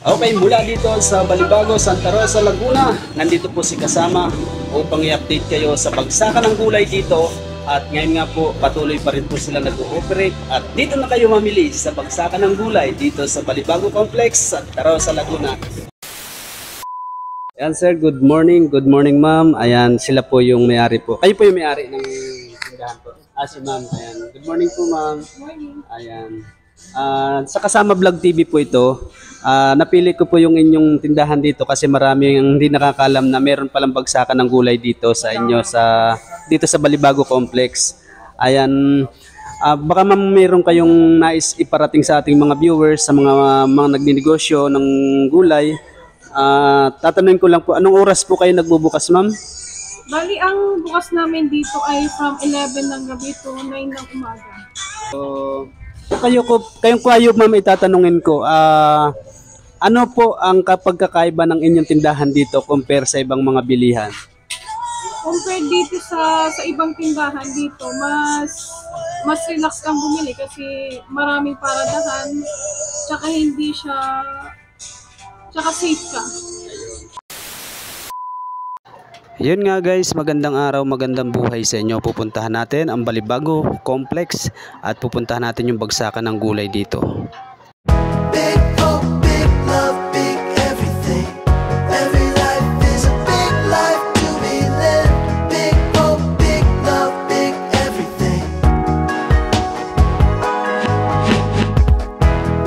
Okay, mula dito sa Balibago, Santa Rosa, Laguna, nandito po si Kasama upang i-update kayo sa bagsakan ng gulay dito. At ngayon nga po, patuloy pa rin po sila nag-ooperate. At dito na kayo mamili sa bagsakan ng gulay dito sa Balibago Complex, Santa Rosa, Laguna. Ayan sir, good morning. Good morning ma'am. Ayan, sila po yung may-ari po. Kayo po yung may-ari ng tindahan po. Si ma'am. Ayan. Good morning po ma'am. Good morning. Ayan. Sa Kasama Vlog TV po ito. Napili ko po yung inyong tindahan dito kasi marami ang hindi nakakalam na meron palang bagsakan ng gulay dito sa inyo dito sa Balibago Complex. Ayan, baka meron kayong nais iparating sa ating mga viewers, sa mga nagninegosyo ng gulay. Tatanungin ko lang po, anong oras po kayo nagbubukas, ma'am? Bali, ang bukas namin dito ay from 11 ng gabi to 9 ng umaga. So, kayo ma'am, itatanungin ko, ano po ang pagkakaiba ng inyong tindahan dito compare sa ibang mga bilihan? Compared dito sa ibang tindahan dito, mas relax kang bumili kasi maraming paradahan, tsaka safe ka. Yun nga guys, magandang araw, magandang buhay sa inyo. Pupuntahan natin ang Balibago Complex at pupuntahan natin yung bagsakan ng gulay dito. Big hope, big love, big everything. Every life is a big life to be lived. Big hope, big love, big everything.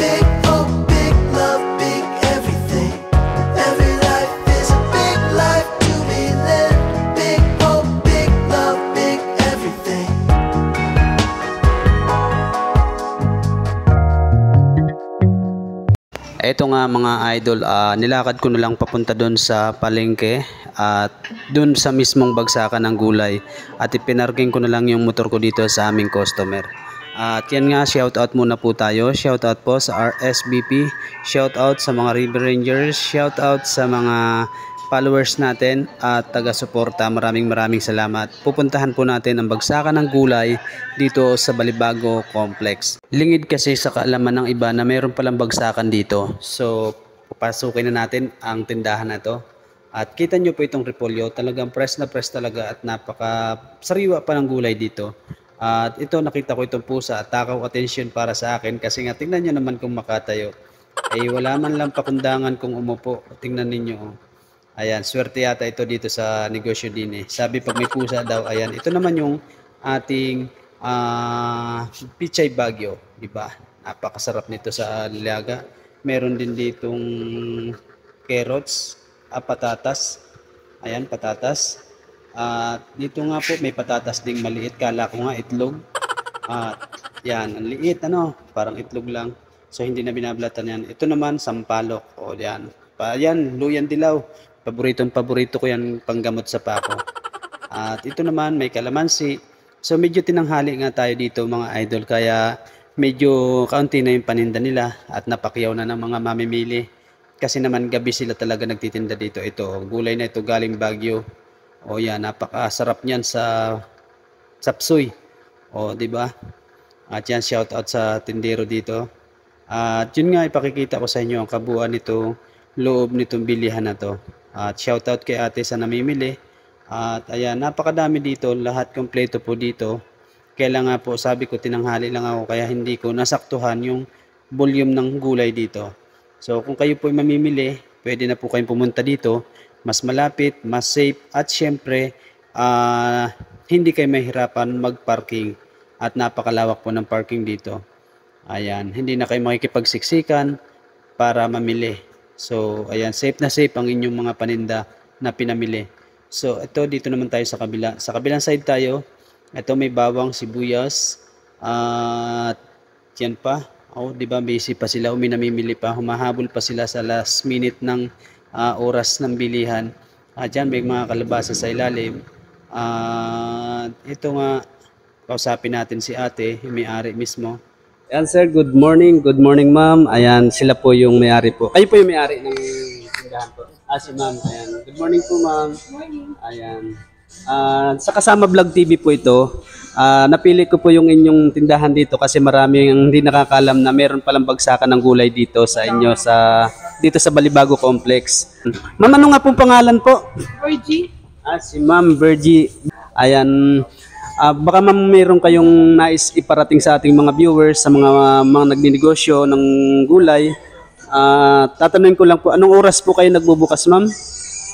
Big hope, big love, big everything. Every life is a big life to be lived. Big hope, big love, big everything. Eto nga mga idol, nilakad ko na lang papunta doon sa palengke at doon sa mismong bagsakan ng gulay at ipinarking ko na lang yung motor ko dito sa aming customer. At yan nga, shoutout muna po tayo. Shoutout po sa RSVP, shoutout sa mga River Rangers, shoutout sa mga followers natin at taga-suporta. Maraming salamat. Pupuntahan po natin ang bagsakan ng gulay dito sa Balibago Complex. Lingid kasi sa kaalaman ng iba na mayroon palang bagsakan dito. So, papasukin na natin ang tindahan na to. At kita nyo po itong repolyo. Talagang press na press talaga at napaka sariwa pa ng gulay dito. At ito, nakita ko itong pusa at takaw attention para sa akin kasi nga tingnan nyo naman kung makatayo. Wala man lang pakundangan kung umupo. Tingnan ninyo. Ayan, swerte yata ito dito sa negosyo din eh. Sabi pag may pusa daw, ayan. Ito naman yung ating Pichay Baguio, di ba? Napakasarap nito sa lilaga. Meron din ditong carrots, patatas. Ayan, patatas. Dito nga po may patatas ding maliit. Kala ko nga itlog. Yan, ang liit, parang itlog lang. So hindi na binablatan yan. Ito naman sampalok. O yan. Yan, luyan dilaw. Paborito ko yan, panggamot sa pako. At ito naman may kalamansi. So medyo tinanghali nga tayo dito mga idol, kaya medyo kaunti na yung paninda nila at napakyaw na ng mga mamimili. Kasi naman gabi sila talaga nagtitinda dito. Ito, gulay na ito galing Baguio. O yan, napakasarap niyan sa sapsoy. O, di ba? At yan, shout out sa tindero dito. At yun nga, ipakikita ko sa inyo ang kabuuan nito, loob nitong bilihan na to. At shoutout kay ate sa namimili. At ayan, napakadami dito, lahat kompleto po dito. Kailan nga po, sabi ko tinanghali lang ako kaya hindi ko nasaktuhan yung volume ng gulay dito. So kung kayo po ay mamimili, pwede na po kayong pumunta dito. Mas malapit, mas safe at syempre hindi kayo mahirapan mag-parking. At napakalawak po ng parking dito. Ayan, hindi na kayo makikipagsiksikan para mamili. So, ayan, safe na safe ang inyong mga paninda na pinamili. So, ito, dito naman tayo sa kabila. Sa kabilang side tayo, ito may bawang, sibuyas, at yan pa. Di ba, busy pa sila, namimili pa, humahabol pa sila sa last minute ng oras ng bilihan. At yan, may mga kalabasa sa ilalim. Ito nga, kausapin natin si ate, yung may-ari mismo. Ayan sir, good morning. Good morning ma'am. Ayan, sila po yung may-ari po. Kayo po yung may-ari ng tindahan po. Si ma'am. Ayan. Good morning po ma'am. Good morning. Ayan. Sa Kasama Vlog TV po ito. Napili ko po yung inyong tindahan dito kasi marami ang hindi nakakalam na meron palang bagsakan ng gulay dito sa inyo dito sa Balibago Complex. Ma'am, ano nga pong pangalan po? Virgie, Si Ma'am Virgie. Ayan, baka ma'am mayroon kayong nais iparating sa ating mga viewers, sa mga nagninegosyo ng gulay. Tatanungin ko lang po, anong oras po kayo nagbubukas, ma'am?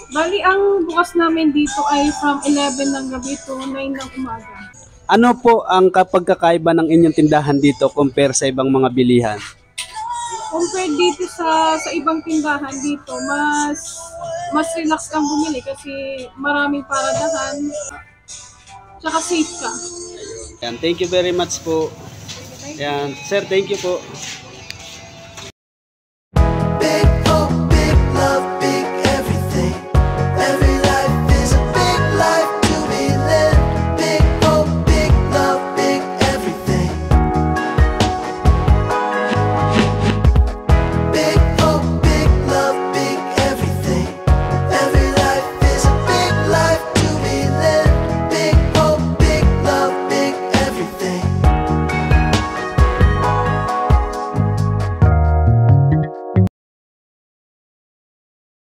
bali ang bukas namin dito ay from 11 ng gabi to 9 ng umaga. Ano po ang kapagkakaiba ng inyong tindahan dito compare sa ibang mga bilihan? Compared dito sa ibang tindahan dito, mas relax kang bumili kasi maraming paradahan. Tsaka safe ka. Yan, thank you very much po. Yan, sir, thank you po.